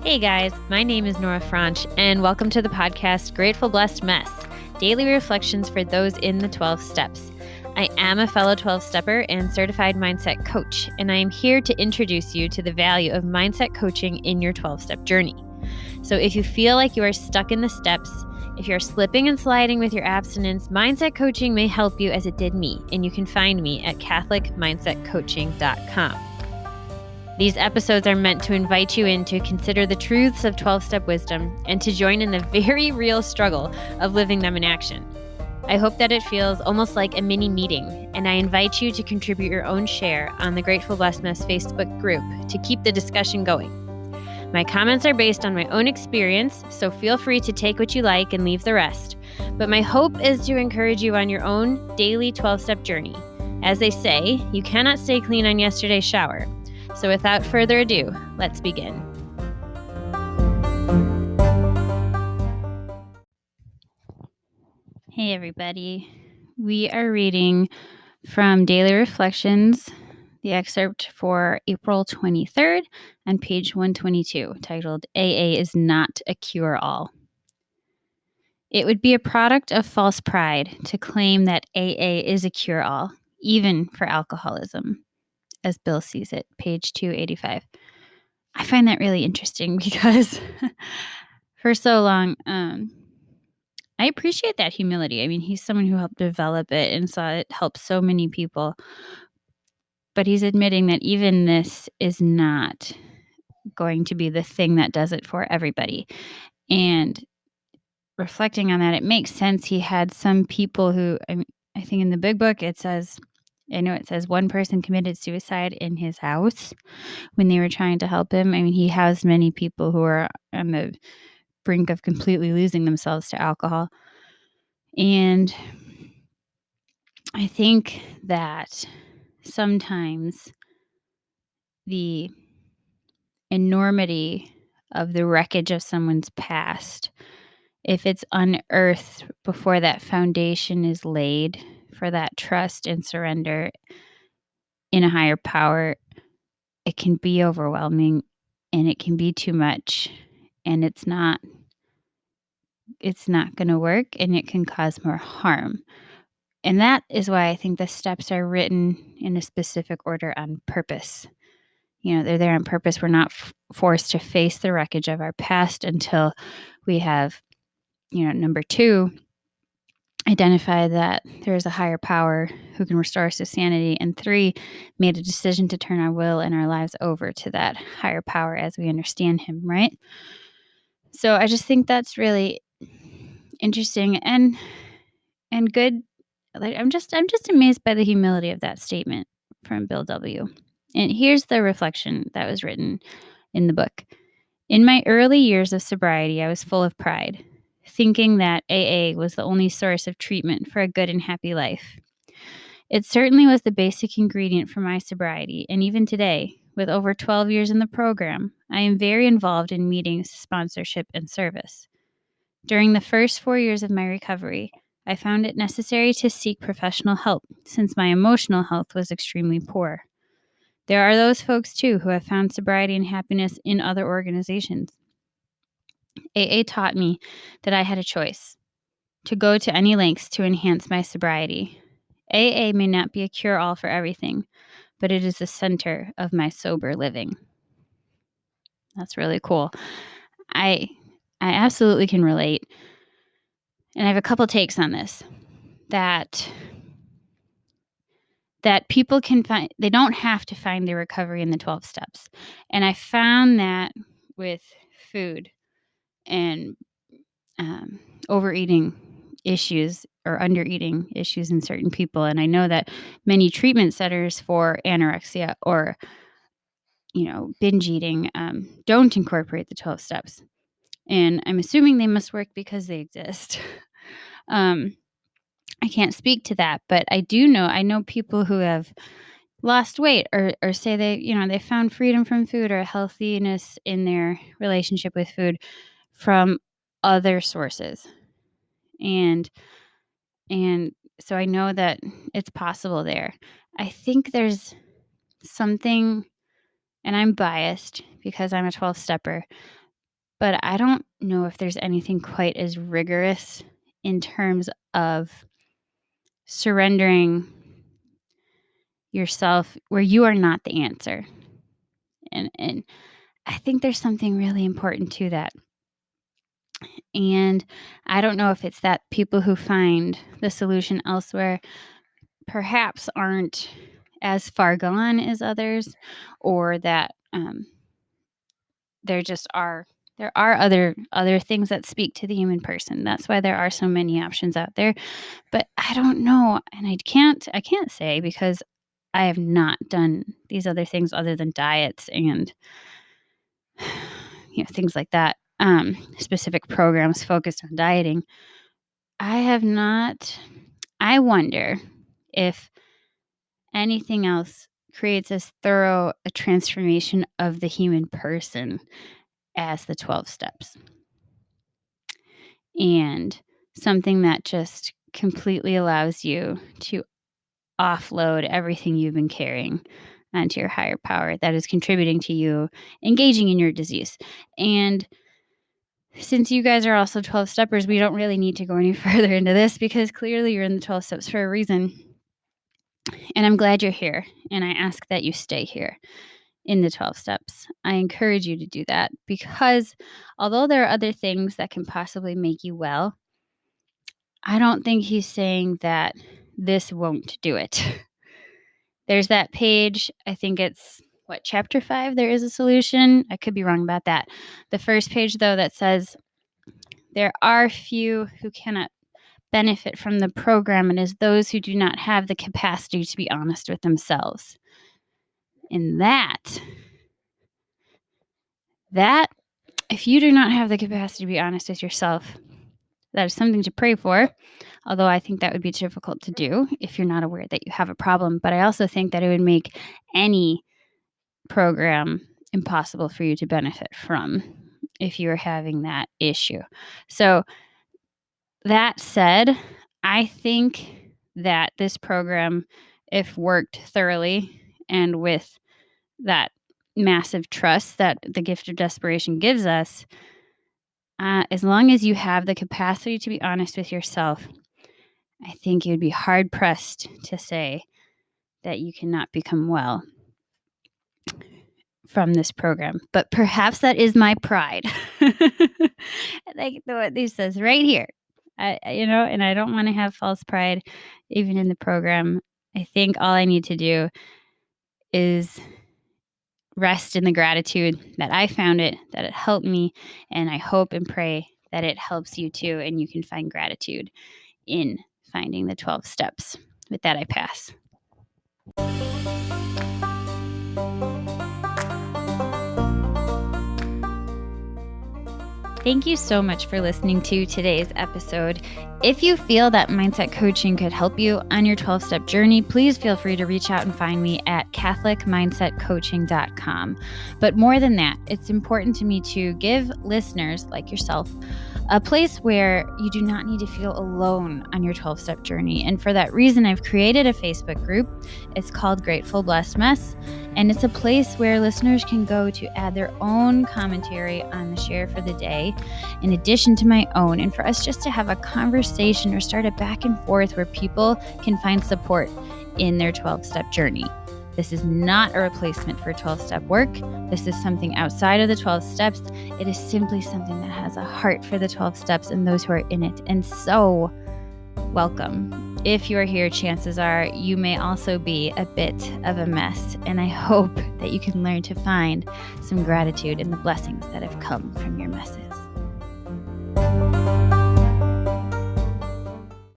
Hey guys, my name is Nora Franch, and welcome to the podcast Grateful Blessed Mess, daily reflections for those in the 12 steps. I am a fellow 12-stepper and certified mindset coach, and I am here to introduce you to the value of mindset coaching in your 12-step journey. So if you feel like you are stuck in the steps, if you're slipping and sliding with your abstinence, mindset coaching may help you as it did me, and you can find me at CatholicMindsetCoaching.com. These episodes are meant to invite you in to consider the truths of 12-step wisdom and to join in the very real struggle of living them in action. I hope that it feels almost like a mini meeting, and I invite you to contribute your own share on the Grateful Blessedness Facebook group to keep the discussion going. My comments are based on my own experience, so feel free to take what you like and leave the rest. But my hope is to encourage you on your own daily 12-step journey. As they say, you cannot stay clean on yesterday's shower. So without further ado, let's begin. Hey everybody. We are reading from Daily Reflections, the excerpt for April 23rd on page 122, titled AA is not a cure-all. It would be a product of false pride to claim that AA is a cure-all, even for alcoholism, as Bill sees it, page 285. I find that really interesting because for so long, I appreciate that humility. I mean, he's someone who helped develop it and saw it help so many people. But he's admitting that even this is not going to be the thing that does it for everybody. And reflecting on that, it makes sense. He had some people who, I think in the big book, it says one person committed suicide in his house when they were trying to help him. I mean, he has many people who are on the brink of completely losing themselves to alcohol. And I think that sometimes the enormity of the wreckage of someone's past, if it's unearthed before that foundation is laid for that trust and surrender in a higher power, it can be overwhelming and it can be too much, and it's not going to work, and it can cause more harm. And that is why I think the steps are written in a specific order on purpose. You know, they're there on purpose. We're not forced to face the wreckage of our past until we have, number 2, identify that there is a higher power who can restore us to sanity, and 3, made a decision to turn our will and our lives over to that higher power as we understand him, right? So I just think that's really interesting and good. I'm just amazed by the humility of that statement from Bill W. And here's the reflection that was written in the book. In my early years of sobriety, I was full of pride, thinking that AA was the only source of treatment for a good and happy life. It certainly was the basic ingredient for my sobriety, and even today, with over 12 years in the program, I am very involved in meetings, sponsorship, and service. During the first 4 years of my recovery, I found it necessary to seek professional help since my emotional health was extremely poor. There are those folks, too, who have found sobriety and happiness in other organizations. AA taught me that I had a choice to go to any lengths to enhance my sobriety. AA may not be a cure-all for everything, but it is the center of my sober living. That's really cool. I absolutely can relate. And I have a couple takes on this. That people can find, they don't have to find their recovery in the 12 steps. And I found that with food and overeating issues or undereating issues in certain people. And I know that many treatment centers for anorexia or, binge eating don't incorporate the 12 steps. And I'm assuming they must work because they exist. I can't speak to that, but I know people who have lost weight or say they found freedom from food or healthiness in their relationship with food from other sources. And so I know that it's possible there. I think there's something, and I'm biased because I'm a 12-stepper, But I don't know if there's anything quite as rigorous in terms of surrendering yourself where you are not the answer. And I think there's something really important to that. And I don't know if it's that people who find the solution elsewhere perhaps aren't as far gone as others, or that there are other things that speak to the human person. That's why there are so many options out there. But I don't know, and I can't say, because I have not done these other things other than diets and things like that. Specific programs focused on dieting. I wonder if anything else creates as thorough a transformation of the human person as the 12 steps. And something that just completely allows you to offload everything you've been carrying onto your higher power that is contributing to you engaging in your disease. And since you guys are also 12 steppers, we don't really need to go any further into this, because clearly you're in the 12 steps for a reason. And I'm glad you're here. And I ask that you stay here in the 12 steps. I encourage you to do that, because although there are other things that can possibly make you well, I don't think he's saying that this won't do it. There's that page, I think it's chapter 5, there is a solution. I could be wrong about that. The first page, though, that says there are few who cannot benefit from the program, and is those who do not have the capacity to be honest with themselves. And that if you do not have the capacity to be honest with yourself, that is something to pray for. Although I think that would be difficult to do if you're not aware that you have a problem. But I also think that it would make any program impossible for you to benefit from if you are having that issue. So that said, I think that this program, if worked thoroughly and with that massive trust that the gift of desperation gives us, as long as you have the capacity to be honest with yourself, I think you'd be hard-pressed to say that you cannot become well from this program. But perhaps that is my pride. Like what this says right here. And I don't want to have false pride even in the program. I think all I need to do is rest in the gratitude that I found it, that it helped me, and I hope and pray that it helps you too, and you can find gratitude in finding the 12 steps. With that, I pass. Thank you so much for listening to today's episode. If you feel that mindset coaching could help you on your 12-step journey, please feel free to reach out and find me at catholicmindsetcoaching.com. But more than that, it's important to me to give listeners like yourself a place where you do not need to feel alone on your 12-step journey. And for that reason, I've created a Facebook group. It's called Grateful Blessed Mess. And it's a place where listeners can go to add their own commentary on the share for the day, in addition to my own, and for us just to have a conversation or start a back and forth where people can find support in their 12-step journey. This is not a replacement for 12-step work. This is something outside of the 12 steps. It is simply something that has a heart for the 12 steps and those who are in it. And so, welcome. If you are here, chances are you may also be a bit of a mess. And I hope that you can learn to find some gratitude in the blessings that have come from your messes.